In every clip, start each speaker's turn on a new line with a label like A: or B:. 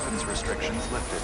A: weapons restrictions lifted.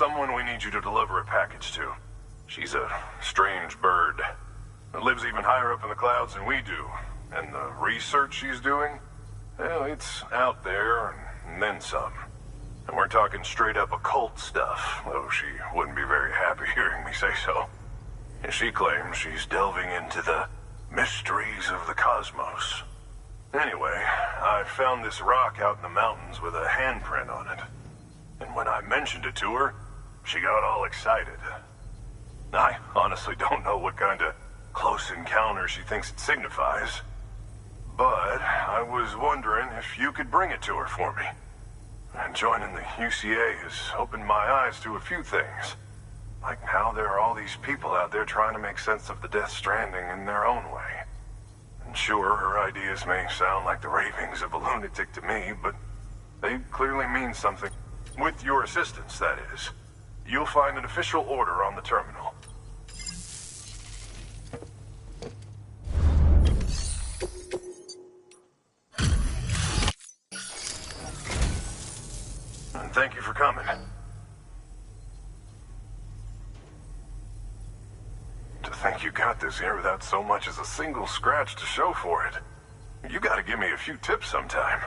B: Someone we need you to deliver a package to. She's a strange bird. It lives even higher up in the clouds than we do. And the research she's doing, well, it's out there and then some. And we're talking straight up occult stuff, though she wouldn't be very happy hearing me say so. And she claims she's delving into the mysteries of the cosmos. Anyway, I found this rock out in the mountains with a handprint on it. And when I mentioned it to her, she got all excited. I honestly don't know what kind of close encounter she thinks it signifies. But I was wondering if you could bring it to her for me. And joining the UCA has opened my eyes to a few things. Like how there are all these people out there trying to make sense of the Death Stranding in their own way. And sure, her ideas may sound like the ravings of a lunatic to me, but they clearly mean something. With your assistance, that is. You'll find an official order on the terminal. And thank you for coming. To think you got this here without so much as a single scratch to show for it. You gotta give me a few tips sometime.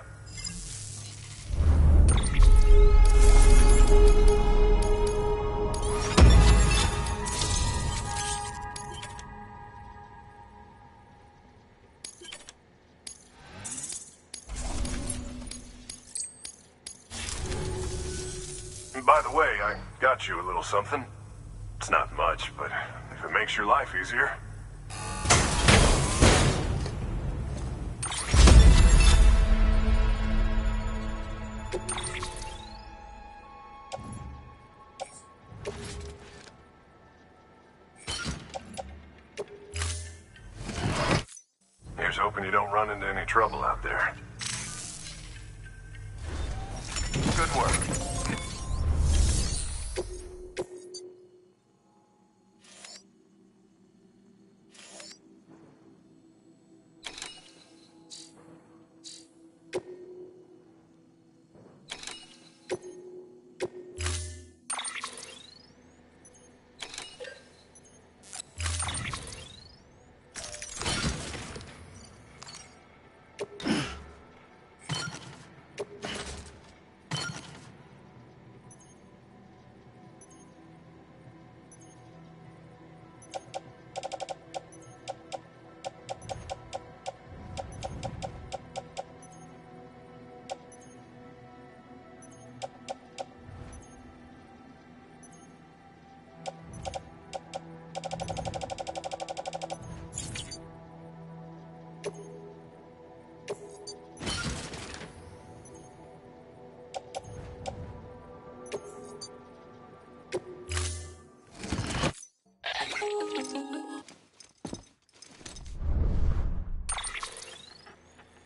B: By the way, I got you a little something. It's not much, but if it makes your life easier. Here's hoping you don't run into any trouble out there. Good work.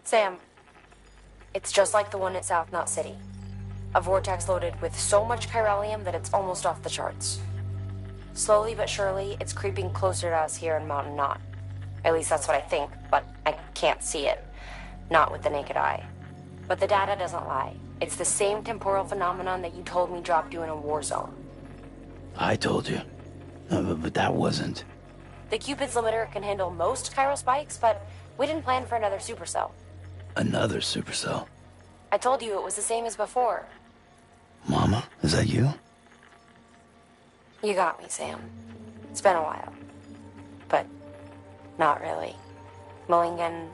A: Sam, it's just like the one at South Knot City. A vortex loaded with so much chiralium that it's almost off the charts. Slowly but surely, it's creeping closer to us here in Mountain Knot. At least that's what I think, but I can't see it. Not with the naked eye. But the data doesn't lie. It's the same temporal phenomenon that you told me dropped you in a war zone.
C: I told you. But that wasn't...
A: The Cupid's limiter can handle most chiral spikes, but we didn't plan for another supercell.
C: Another supercell?
A: I told you it was the same as before.
C: Mama, is that you?
A: You got me, Sam. It's been a while. But not really. Mulligan,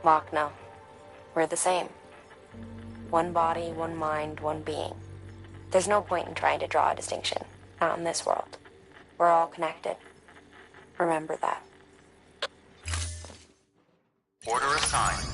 A: Lochna, we're the same. One body, one mind, one being. There's no point in trying to draw a distinction. Not in this world. We're all connected. Remember that.
D: Order assigned.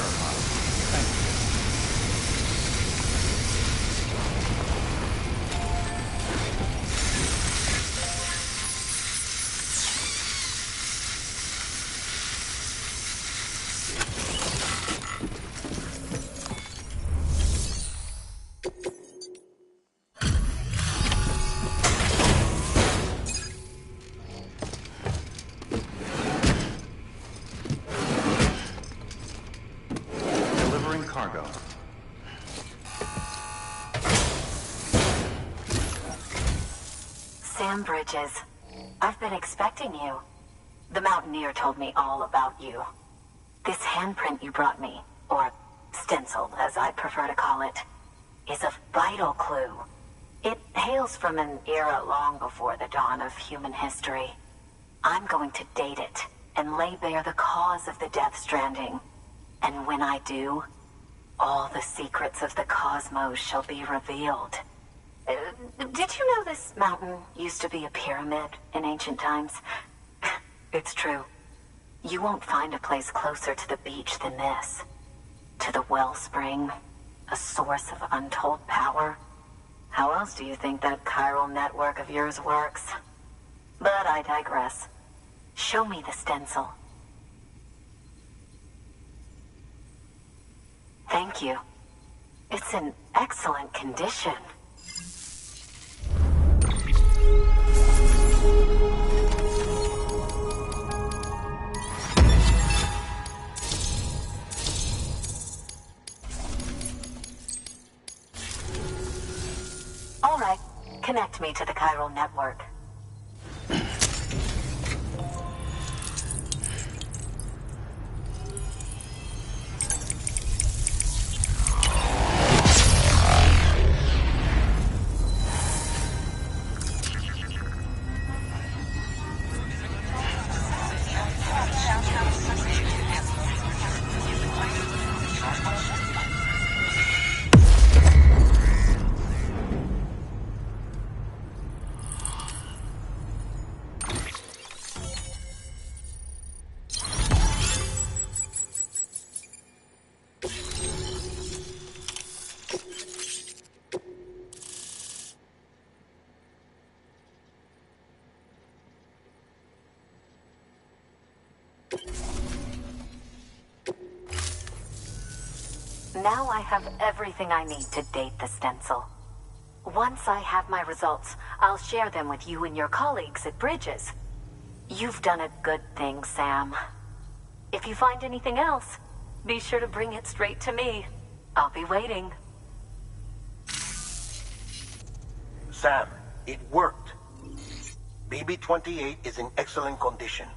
D: verified.
C: Thank you.
D: Delivering cargo.
E: Sam Bridges, I've been expecting you. The Mountaineer told me all about you. This handprint you brought me, or stencil as I prefer to call it, is a vital clue. It hails from an era long before the dawn of human history. I'm going to date it and lay bare the cause of the Death Stranding. And when I do, all the secrets of the cosmos shall be revealed. Did you know this mountain used to be a pyramid in ancient times? It's true. You won't find a place closer to the beach than this. To the wellspring, a source of untold power. How else do you think that chiral network of yours works? But I digress. Show me the stencil. Thank you. It's in excellent condition. All right, connect me to the chiral network. Now I have everything I need to date the stencil. Once I have my results, I'll share them with you and your colleagues at Bridges. You've done a good thing, Sam. If you find anything else, be sure to bring it straight to me. I'll be waiting.
F: Sam, it worked. BB-28 is in excellent condition.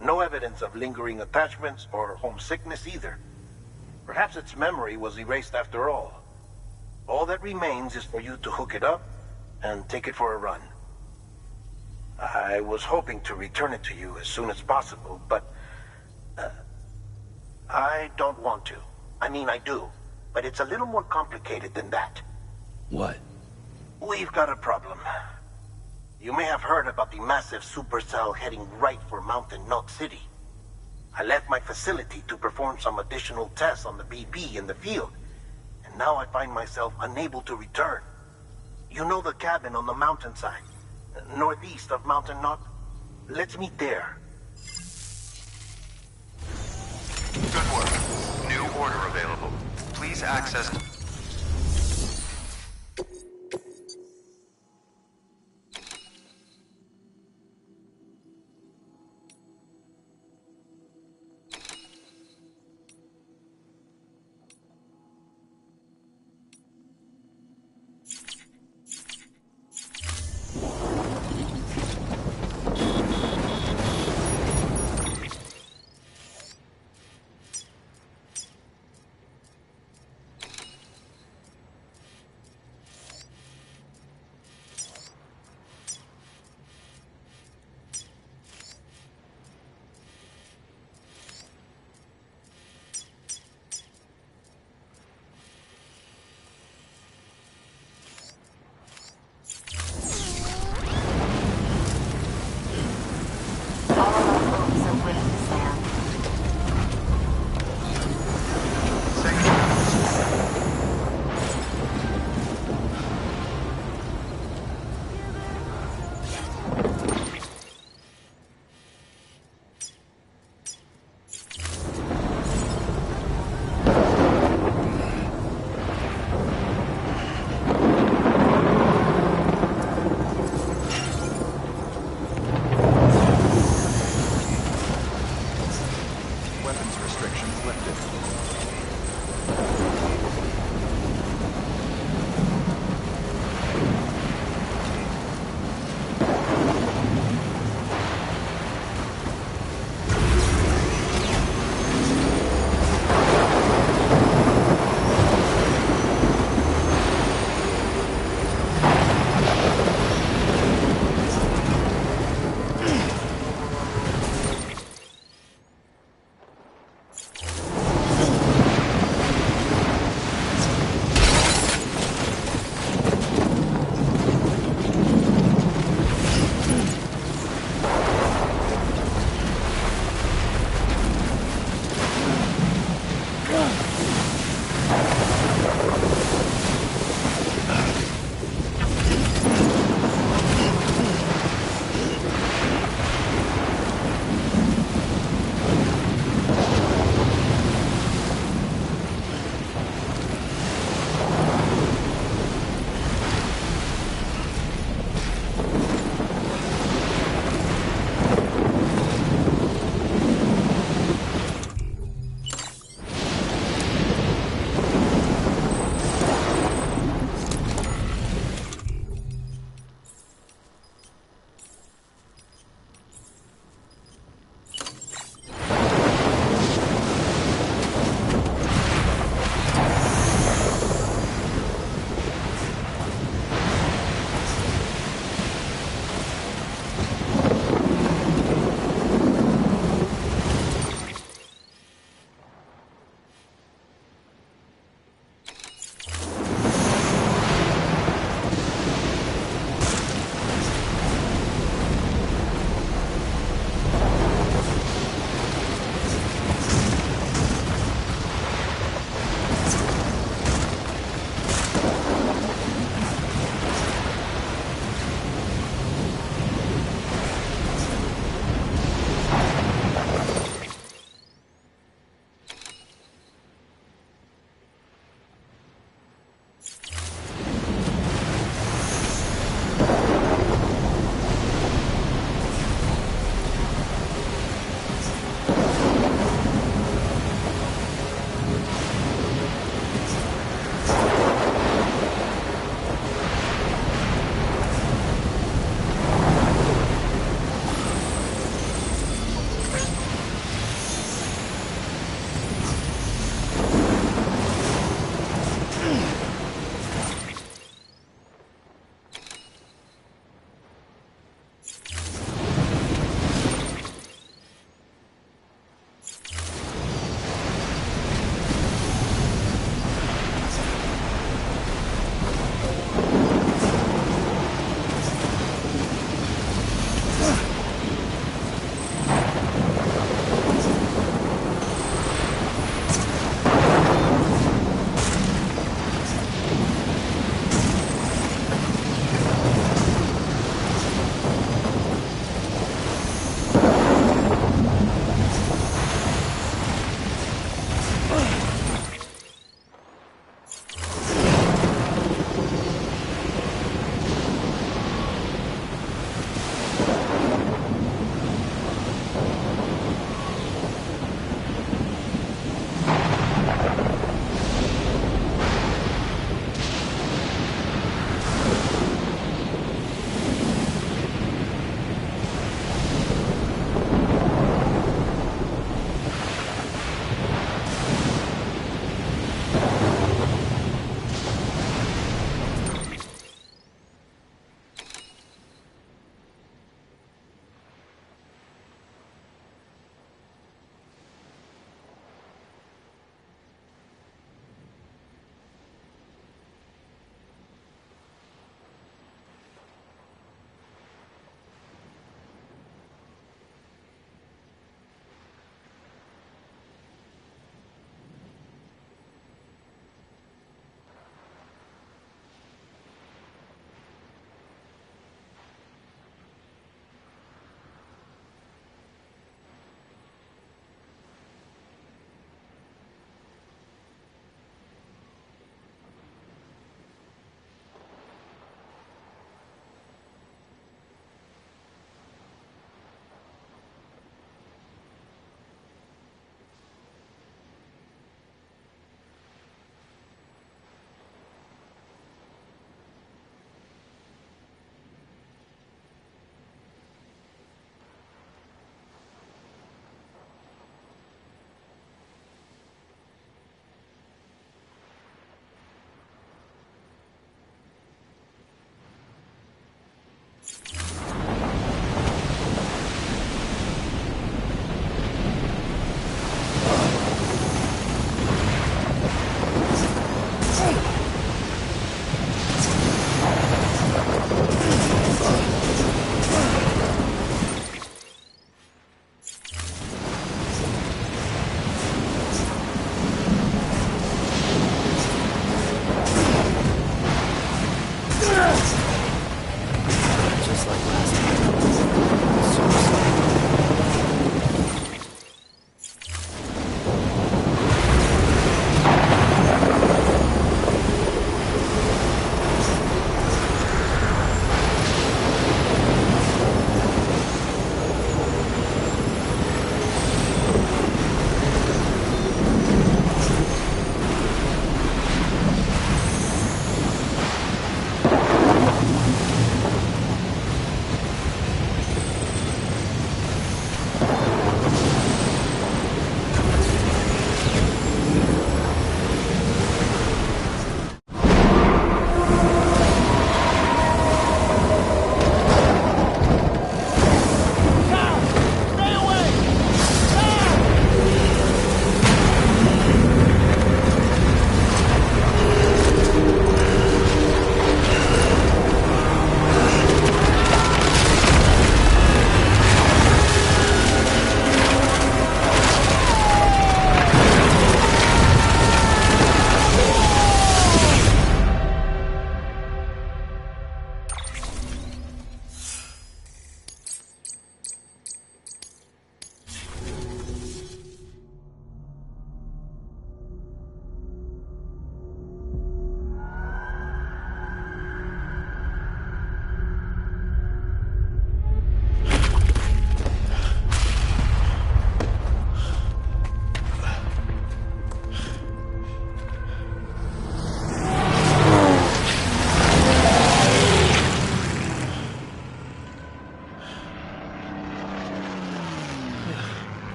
F: No evidence of lingering attachments or homesickness either. Perhaps its memory was erased after all. All that remains is for you to hook it up and take it for a run. I was hoping to return it to you as soon as possible, but I don't want to. I mean, I do, but it's a little more complicated than that.
C: What?
F: We've got a problem. You may have heard about the massive supercell heading right for Mountain Knot City. I left my facility to perform some additional tests on the BB in the field, and now I find myself unable to return. You know the cabin on the mountainside, northeast of Mountain Knot? Let's meet there.
D: Good work. New order available. Please access...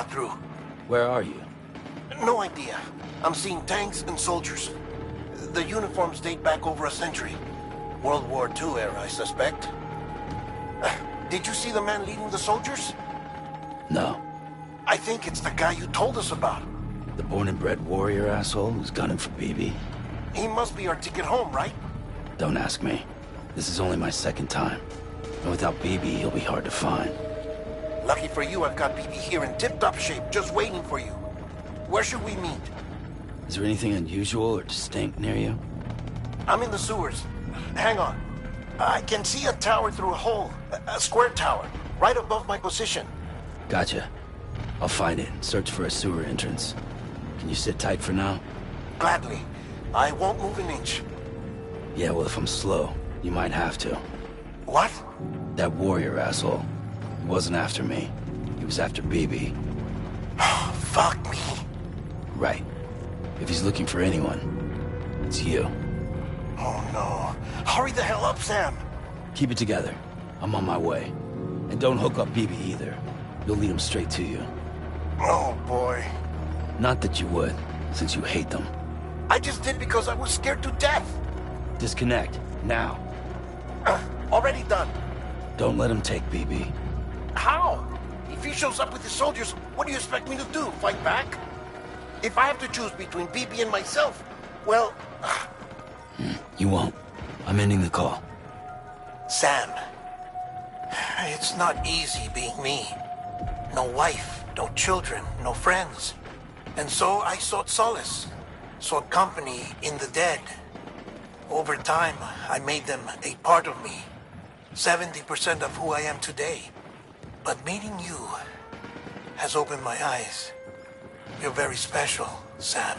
F: got through.
C: Where are you?
F: No idea. I'm seeing tanks and soldiers. The uniforms date back over a century. World War II era, I suspect. Did you see the man leading the soldiers?
C: No.
F: I think it's the guy you told us about.
C: The born and bred warrior asshole who's gunning for BB?
F: He must be our ticket home, right?
C: Don't ask me. This is only my second time. And without BB, he'll be hard to find.
F: Lucky for you, I've got BB here in tip-top shape, just waiting for you. Where should we meet?
C: Is there anything unusual or distinct near you?
F: I'm in the sewers. Hang on. I can see a tower through a hole. A square tower, right above my position.
C: Gotcha. I'll find it and search for a sewer entrance. Can you sit tight for now?
F: Gladly. I won't move an inch.
C: Yeah, well, if I'm slow, you might have to.
F: What?
C: That warrior asshole. He wasn't after me. He was after BB.
F: Fuck me.
C: Right. If he's looking for anyone, it's you.
F: Oh no. Hurry the hell up, Sam.
C: Keep it together. I'm on my way. And don't hook up BB either. You'll lead him straight to you.
F: Oh boy.
C: Not that you would, since you hate them.
F: I just did because I was scared to death.
C: Disconnect, now.
F: Already done.
C: Don't let him take BB.
F: How? If he shows up with his soldiers, what do you expect me to do? Fight back? If I have to choose between BB and myself, well...
C: You won't. I'm ending the call.
F: Sam, it's not easy being me. No wife, no children, no friends. And so I sought solace, sought company in the dead. Over time, I made them a part of me. 70% of who I am today. But meeting you has opened my eyes. You're very special, Sam.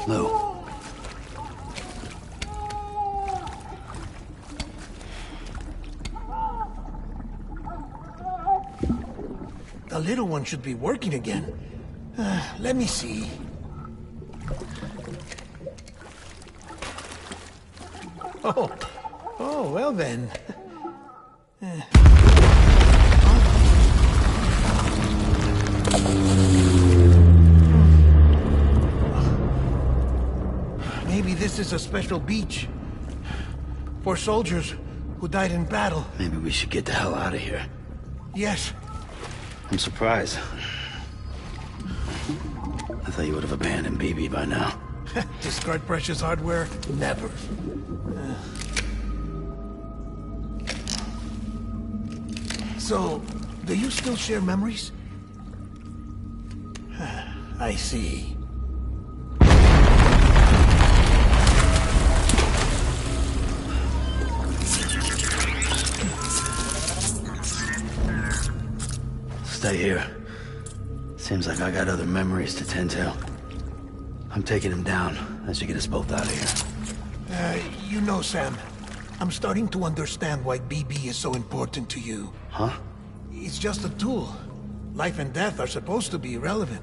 C: Lou.
G: The little one should be working again. Let me see. Oh, well then. Maybe this is a special beach for soldiers who died in battle.
C: Maybe we should get the hell out of here.
G: Yes.
C: I'm surprised. I thought you would have abandoned BB by now.
G: Discard precious hardware? Never. So, do you still share memories? I see.
C: Stay here. Seems like I got other memories to tend to. I'm taking him down. That should get us both out of here.
G: You know, Sam, I'm starting to understand why BB is so important to you.
C: Huh?
G: It's just a tool. Life and death are supposed to be irrelevant.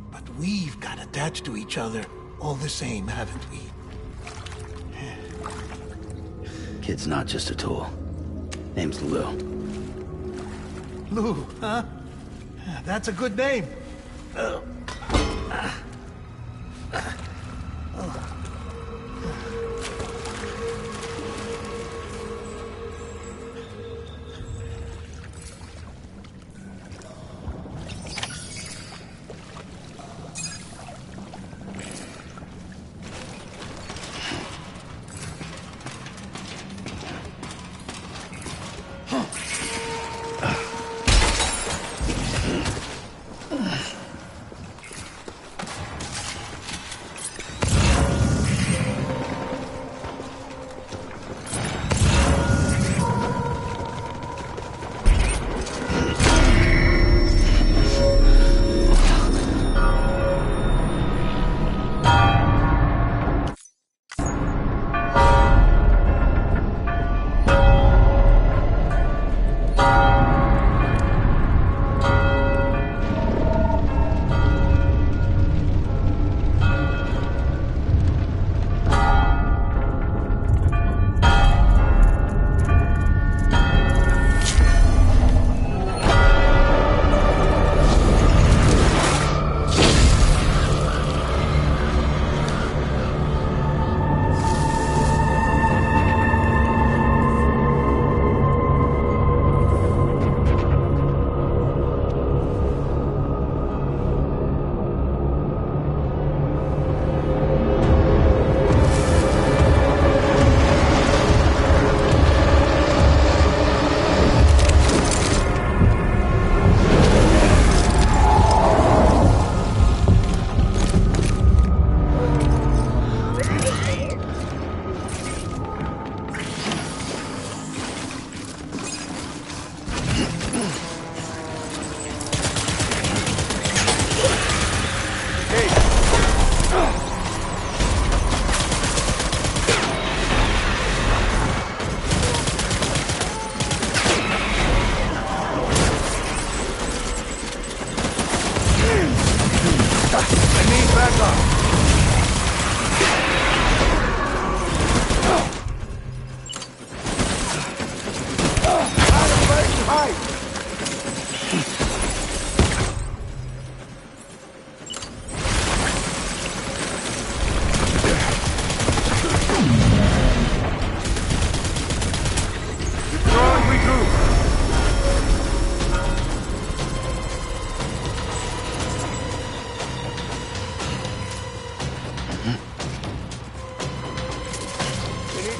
G: But we've got attached to each other all the same, haven't we?
C: Kid's not just a tool. Name's Lou.
G: Lou, huh? That's a good name.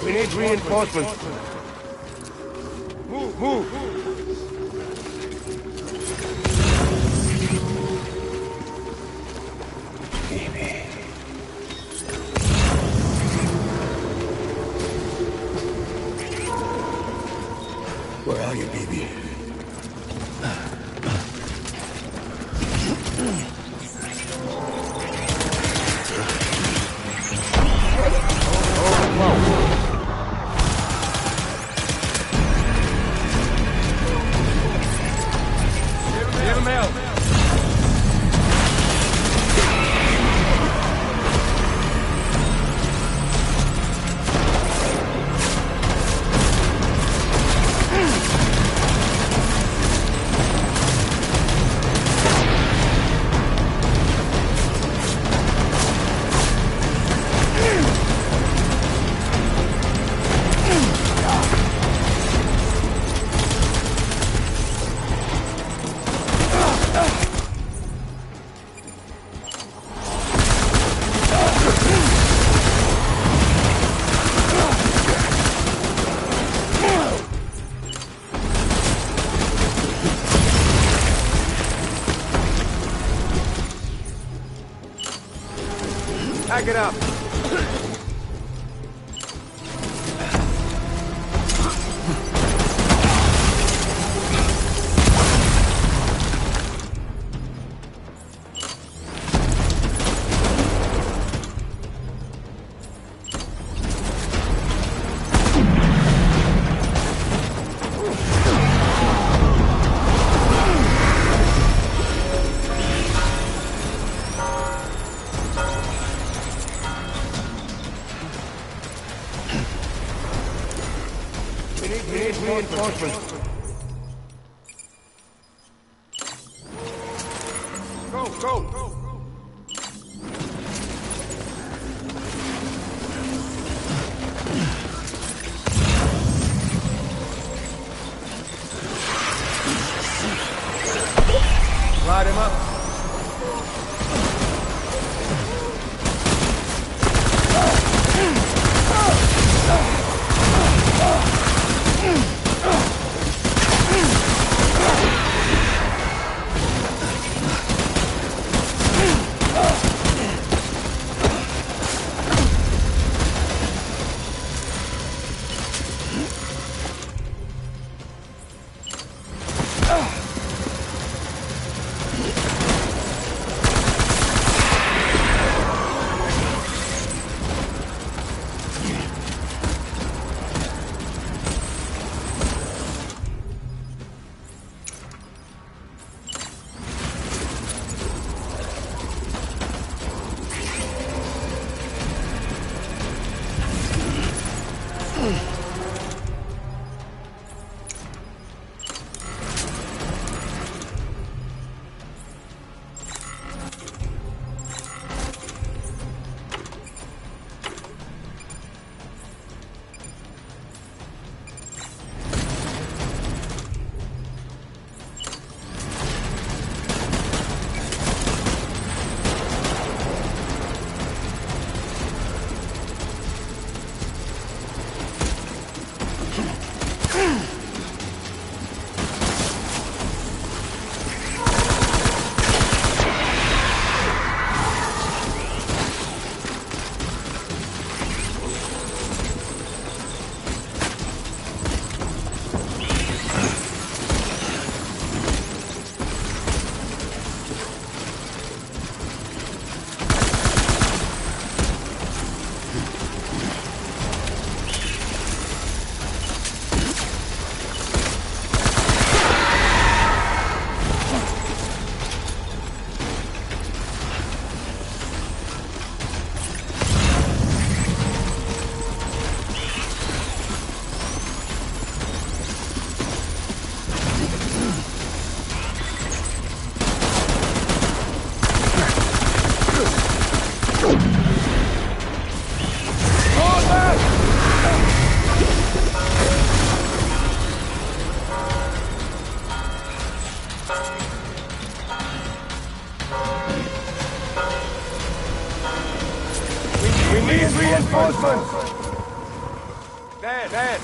H: We need reinforcements. Move, move!
C: Where are you, baby?
H: Pack it up. Reinforcements. Go! Light him up. Reinforcements! Dead!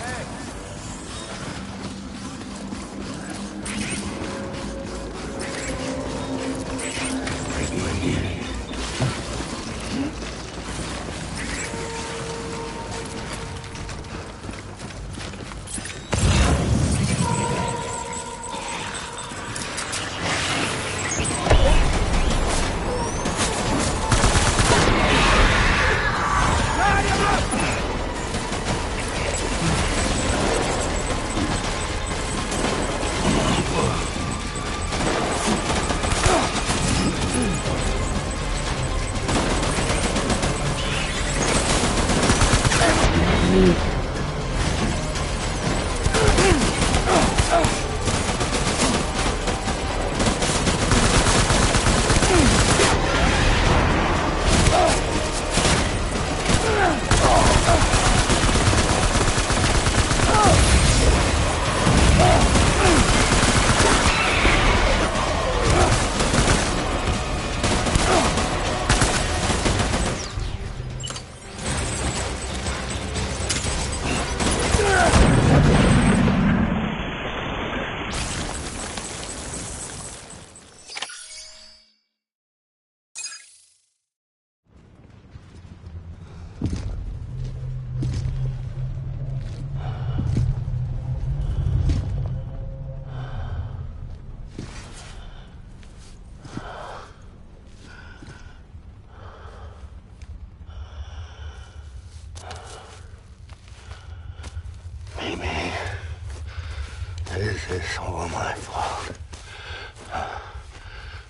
C: This is all my fault.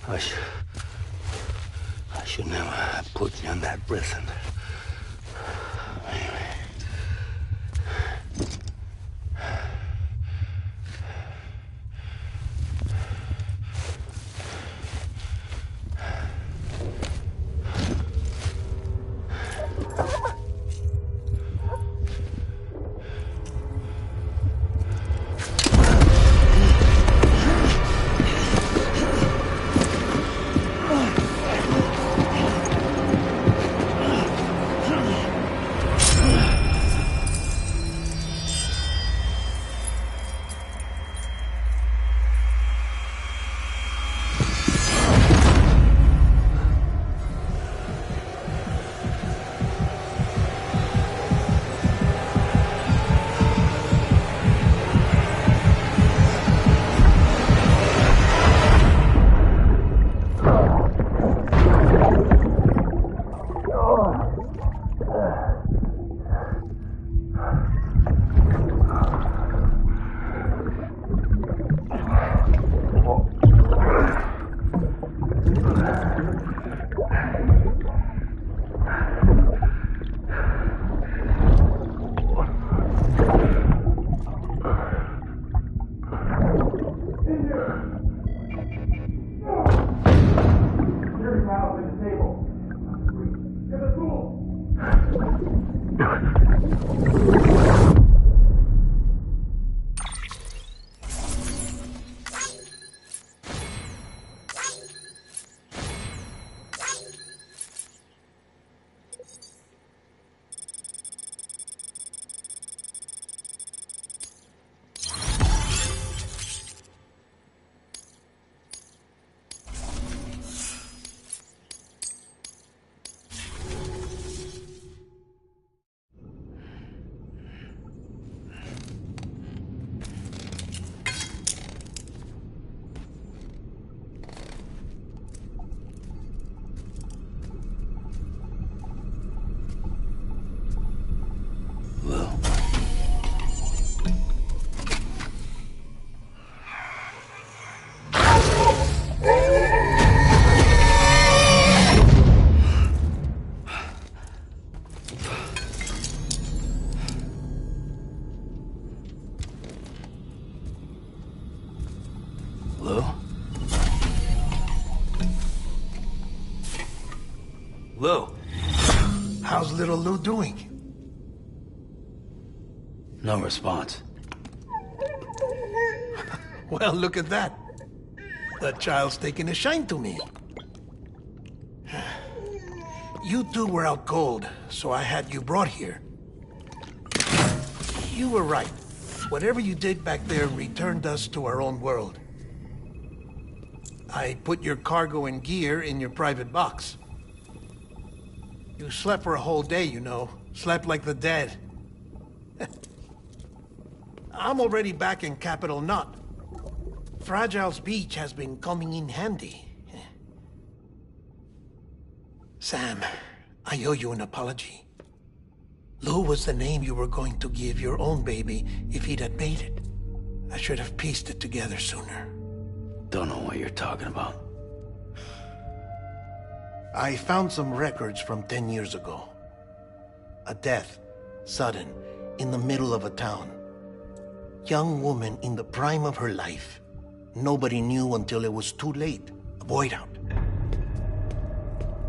C: I should never have put you in that prison. Lou? Lou?
G: How's little Lou doing?
C: No response.
G: Well, look at that. The child's taking a shine to me. You two were out cold, so I had you brought here. You were right. Whatever you did back there returned us to our own world. I put your cargo and gear in your private box. You slept for a whole day, you know. Slept like the dead. I'm already back in Capital Knot. Fragile's beach has been coming in handy. Sam, I owe you an apology. Lou was the name you were going to give your own baby if he'd had made it. I should have pieced it together sooner.
C: Don't know what you're talking about.
G: I found some records from 10 years ago. A death, sudden, in the middle of a town. Young woman in the prime of her life. Nobody knew until it was too late. A void out.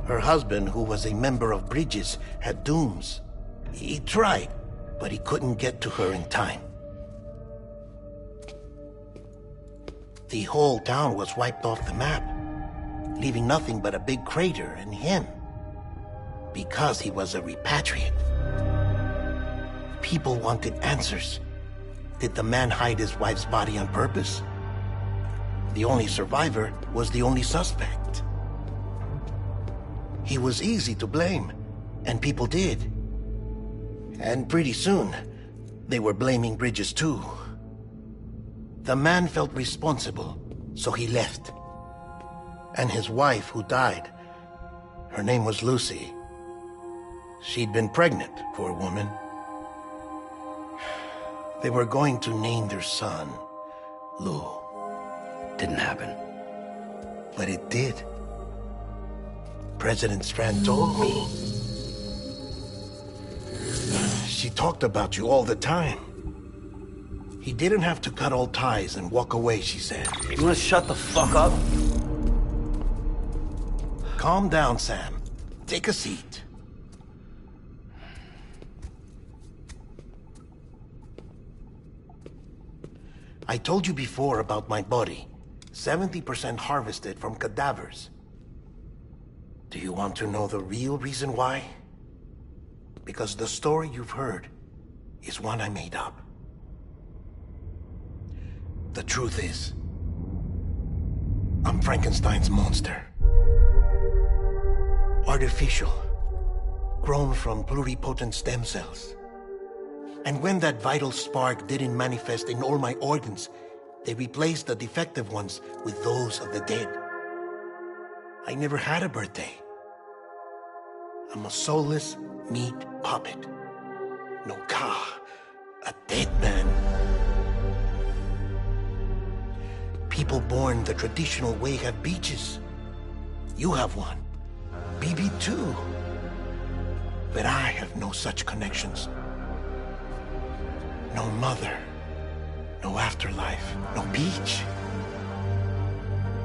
G: Her husband, who was a member of Bridges, had dooms. He tried, but he couldn't get to her in time. The whole town was wiped off the map, leaving nothing but a big crater and him. Because he was a repatriate. People wanted answers. Did the man hide his wife's body on purpose? The only survivor was the only suspect. He was easy to blame, and people did. And pretty soon, they were blaming Bridges too. The man felt responsible, so he left. And his wife, who died, her name was Lucy. She'd been pregnant, poor woman. They were going to name their son,
C: Lou. Didn't happen.
G: But it did. President Strand told me. She talked about you all the time. He didn't have to cut all ties and walk away, she said.
C: You wanna shut the fuck up?
G: Calm down, Sam. Take a seat. I told you before about my body. 70% harvested from cadavers. Do you want to know the real reason why? Because the story you've heard is one I made up. The truth is, I'm Frankenstein's monster. Artificial, grown from pluripotent stem cells. And when that vital spark didn't manifest in all my organs, they replaced the defective ones with those of the dead. I never had a birthday. I'm a soulless meat puppet. No ka, a dead man. People born the traditional way have beaches. You have one. BB too. But I have no such connections. No mother. No afterlife. No beach.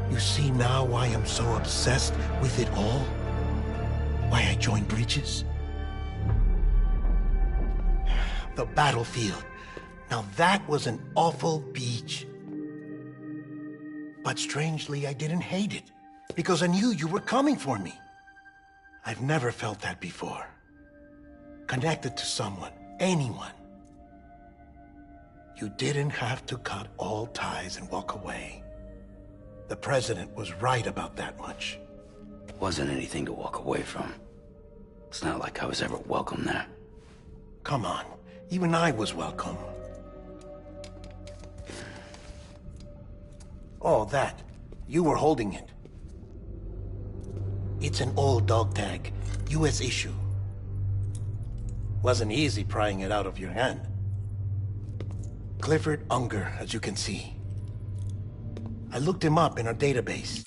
G: You see now why I'm so obsessed with it all? Why I joined Bridges? The battlefield. Now that was an awful beach. But strangely, I didn't hate it. Because I knew you were coming for me. I've never felt that before. Connected to someone, anyone. You didn't have to cut all ties and walk away. The president was right about that much.
C: Wasn't anything to walk away from. It's not like I was ever welcome there.
G: Come on, even I was welcome. Oh, that. You were holding it. It's an old dog tag, US issue. Wasn't easy prying it out of your hand. Clifford Unger, as you can see. I looked him up in our database.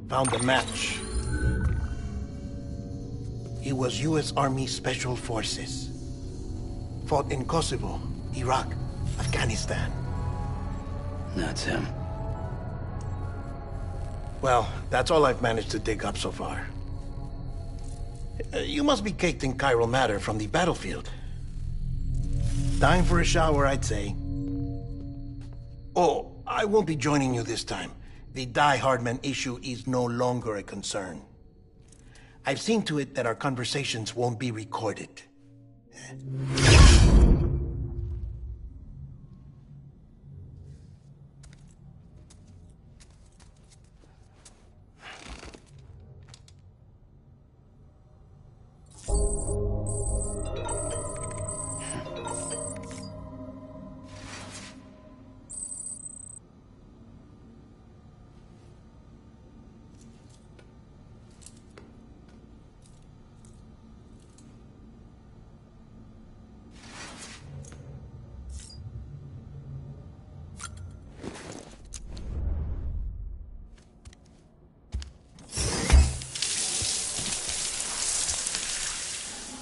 G: Found a match. He was U.S. Army Special Forces. Fought in Kosovo, Iraq, Afghanistan.
C: That's him.
G: Well, that's all I've managed to dig up so far. You must be caked in chiral matter from the battlefield. Time for a shower, I'd say. Oh, I won't be joining you this time. The Die Hardman issue is no longer a concern. I've seen to it that our conversations won't be recorded.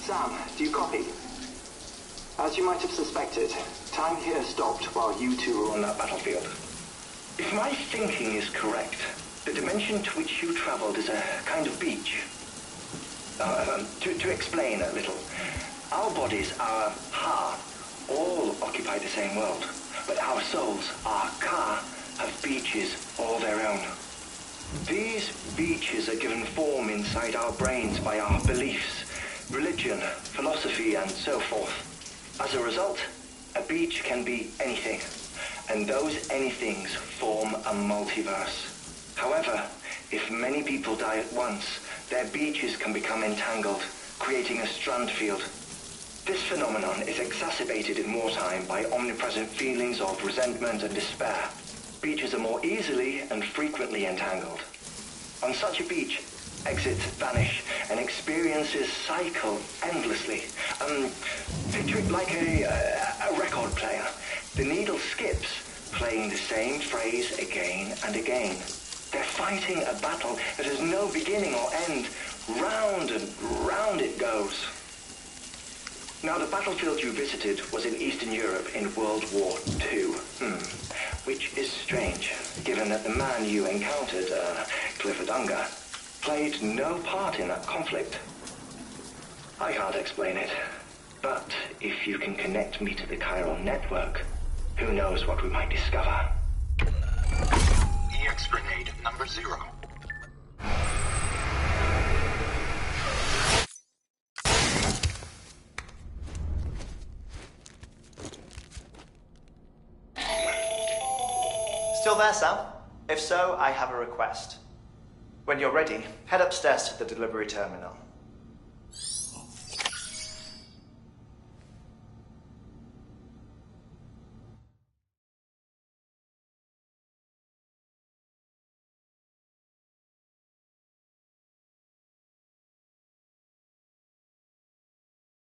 I: Sam, do you copy? As you might have suspected, time here stopped while you two were on that battlefield. If my thinking is correct, the dimension to which you traveled is a kind of beach. To explain a little, our bodies, our ha, all occupy the same world, but our souls, our ka, have beaches all their own. These beaches are given form inside our brains by our beliefs, religion, philosophy, and so forth. As a result, a beach can be anything, and those anythings form a multiverse. However, if many people die at once, their beaches can become entangled, creating a strand field. This phenomenon is exacerbated in wartime by omnipresent feelings of resentment and despair. Beaches are more easily and frequently entangled. On such a beach, exits vanish and experiences cycle endlessly. Picture it like a record player. The needle skips, playing the same phrase again and again. They're fighting a battle that has no beginning or end. Round and round it goes. Now, the battlefield you visited was in Eastern Europe in World War II. Which is strange, given that the man you encountered, Clifford Unger, played no part in that conflict. I can't explain it, but if you can connect me to the chiral network, who knows what we might discover.
D: EX grenade number 0.
J: Still there, Sam? If so, I have a request. When you're ready, head upstairs to the delivery terminal.